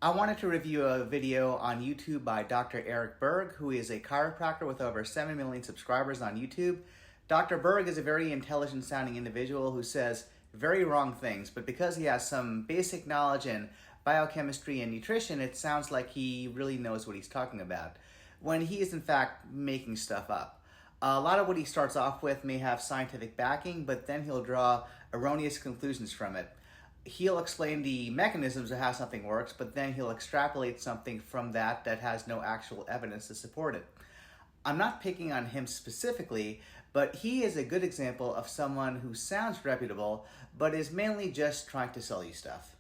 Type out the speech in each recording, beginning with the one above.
I wanted to review a video on YouTube by Dr. Eric Berg, who is a chiropractor with over 7 million subscribers on YouTube. Dr. Berg is a very intelligent sounding individual who says very wrong things, but because he has some basic knowledge in biochemistry and nutrition, it sounds like he really knows what he's talking about, when he is in fact making stuff up. A lot of what he starts off with may have scientific backing, but then he'll draw erroneous conclusions from it. He'll explain the mechanisms of how something works, but then he'll extrapolate something from that has no actual evidence to support it. I'm not picking on him specifically, but he is a good example of someone who sounds reputable, but is mainly just trying to sell you stuff.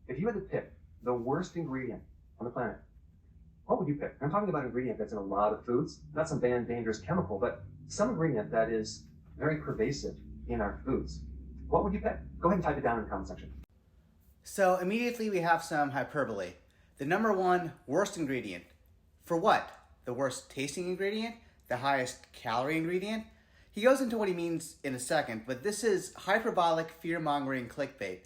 If you had to pick the worst ingredient on the planet, what would you pick? I'm talking about an ingredient that's in a lot of foods, not some banned dangerous chemical, but some ingredient that is very pervasive in our foods. What would you pick? Go ahead and type it down in the comment section. So immediately we have some hyperbole. The number one worst ingredient. For what? The worst tasting ingredient? The highest calorie ingredient? He goes into what he means in a second, but this is hyperbolic fear-mongering clickbait.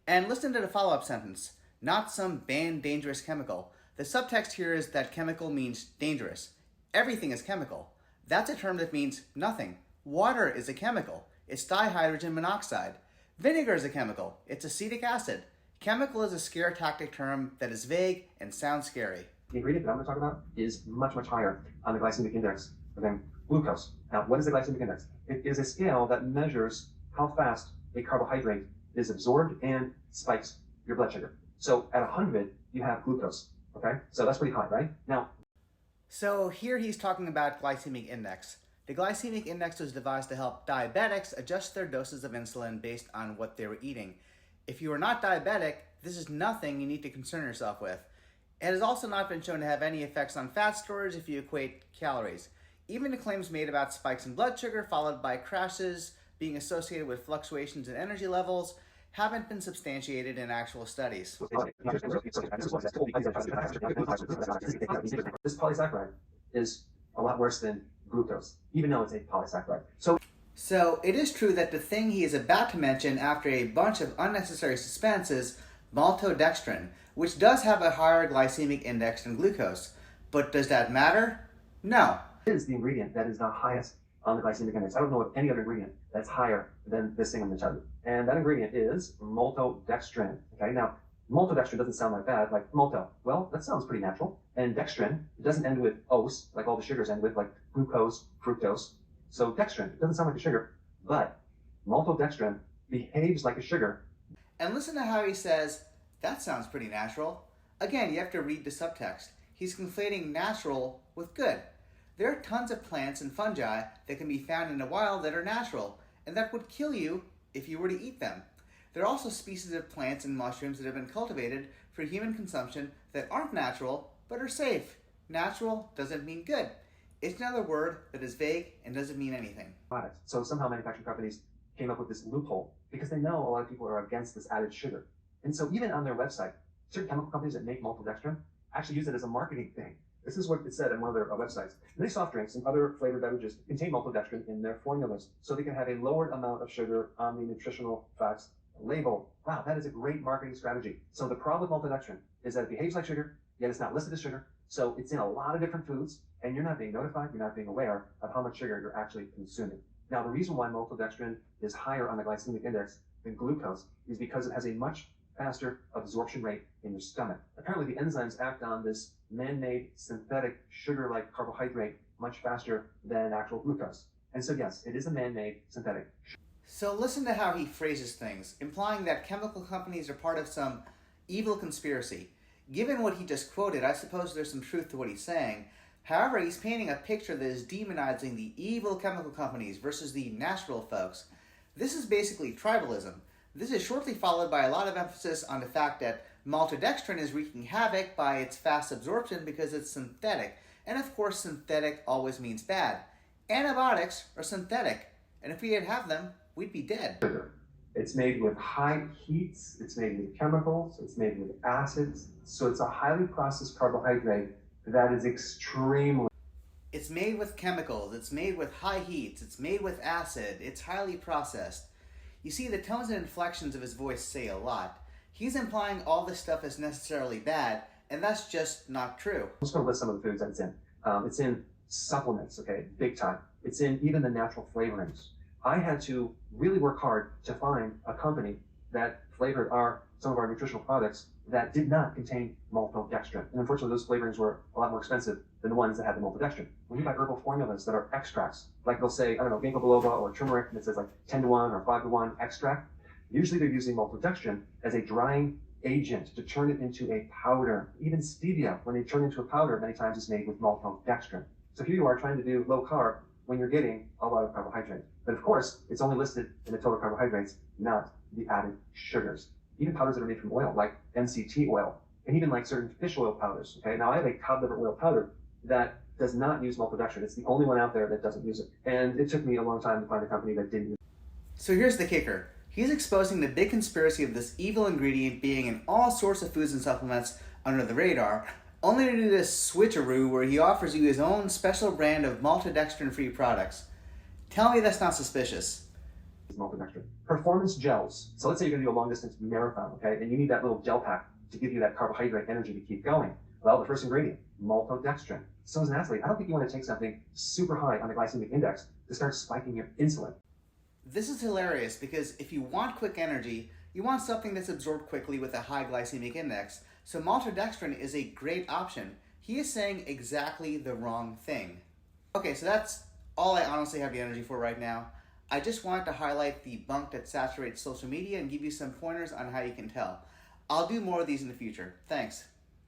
And listen to the follow-up sentence. Not some banned dangerous chemical. The subtext here is that chemical means dangerous. Everything is chemical. That's a term that means nothing. Water is a chemical. It's dihydrogen monoxide. Vinegar is a chemical. It's acetic acid. Chemical is a scare tactic term that is vague and sounds scary. The ingredient that I'm going to talk about is much, much higher on the glycemic index than glucose. Now, what is the glycemic index? It is a scale that measures how fast a carbohydrate is absorbed and spikes your blood sugar. So at 100, you have glucose. Okay? So that's pretty high, right? Now, so here he's talking about glycemic index. The glycemic index was devised to help diabetics adjust their doses of insulin based on what they were eating. If you are not diabetic, this is nothing you need to concern yourself with. It has also not been shown to have any effects on fat storage if you equate calories. Even the claims made about spikes in blood sugar followed by crashes being associated with fluctuations in energy levels haven't been substantiated in actual studies. This polysaccharide is a lot worse than glucose, even though it's a polysaccharide. So it is true that the thing he is about to mention after a bunch of unnecessary suspense is Maltodextrin, which does have a higher glycemic index than glucose. But does that matter? No. It is the ingredient that is the highest on the glycemic index. I don't know of any other ingredient that's higher than this thing I'm going to tell you. And that ingredient is maltodextrin. Okay, now maltodextrin doesn't sound like that, like malto. Well, that sounds pretty natural. And dextrin, it doesn't end with ose, like all the sugars end with, like glucose, fructose. So dextrin, it doesn't sound like a sugar, but maltodextrin behaves like a sugar. And listen to how he says, that sounds pretty natural. Again, you have to read the subtext. He's conflating natural with good. There are tons of plants and fungi that can be found in the wild that are natural, and that would kill you if you were to eat them. There are also species of plants and mushrooms that have been cultivated for human consumption that aren't natural, but are safe. Natural doesn't mean good. It's another word that is vague and doesn't mean anything. So somehow manufacturing companies came up with this loophole because they know a lot of people are against this added sugar. And so even on their website, certain chemical companies that make maltodextrin actually use it as a marketing thing. This is what it said on one of their websites. Many soft drinks and other flavored beverages contain maltodextrin in their formulas, so they can have a lowered amount of sugar on the nutritional facts label. Wow, that is a great marketing strategy. So the problem with maltodextrin is that it behaves like sugar, yet it's not listed as sugar. So it's in a lot of different foods, and you're not being notified, you're not being aware of how much sugar you're actually consuming. Now, the reason why maltodextrin is higher on the glycemic index than glucose is because it has a much faster absorption rate in your stomach. Apparently, the enzymes act on this man-made synthetic sugar-like carbohydrate much faster than actual glucose. And so, yes, it is a man-made synthetic. So listen to how he phrases things, implying that chemical companies are part of some evil conspiracy. Given what he just quoted, I suppose there's some truth to what he's saying. However, he's painting a picture that is demonizing the evil chemical companies versus the natural folks. This is basically tribalism. This is shortly followed by a lot of emphasis on the fact that maltodextrin is wreaking havoc by its fast absorption because it's synthetic. And of course, synthetic always means bad. Antibiotics are synthetic, and if we didn't have them, we'd be dead. It's made with high heats, it's made with chemicals, it's made with acids. So it's a highly processed carbohydrate that is extremely... It's made with chemicals, it's made with high heats, it's made with acid, it's highly processed. You see, the tones and inflections of his voice say a lot. he's implying all this stuff is necessarily bad, and that's just not true. I'm just going to list some of the foods that it's in. It's in supplements, okay, big time. It's in even the natural flavorings. I had to really work hard to find a company that flavored some of our nutritional products that did not contain maltodextrin. And unfortunately, those flavorings were a lot more expensive than the ones that had the maltodextrin. When you buy herbal formulas that are extracts, like they'll say, I don't know, ginkgo biloba or turmeric, and it says like 10-to-1 or 5-to-1 extract, usually they're using maltodextrin as a drying agent to turn it into a powder. Even stevia, when they turn into a powder, many times is made with maltodextrin. So here you are trying to do low carb when you're getting a lot of carbohydrate. But of course, it's only listed in the total carbohydrates, not the added sugars. Even powders that are made from oil, like MCT oil, and even like certain fish oil powders. Okay, now I have a cod liver oil powder that does not use maltodextrin. It's the only one out there that doesn't use it. And it took me a long time to find a company that didn't use it. So here's the kicker. He's exposing the big conspiracy of this evil ingredient being in all sorts of foods and supplements under the radar, only to do this switcheroo where he offers you his own special brand of maltodextrin-free products. Tell me that's not suspicious. Maltodextrin. Performance gels. So let's say you're going to do a long distance marathon, okay, and you need that little gel pack to give you that carbohydrate energy to keep going. Well, the first ingredient, maltodextrin. So as an athlete, I don't think you want to take something super high on the glycemic index to start spiking your insulin. This is hilarious because if you want quick energy, you want something that's absorbed quickly with a high glycemic index, so maltodextrin is a great option. He is saying exactly the wrong thing. Okay, so that's all I honestly have the energy for right now. I just wanted to highlight the bunk that saturates social media and give you some pointers on how you can tell. I'll do more of these in the future. Thanks.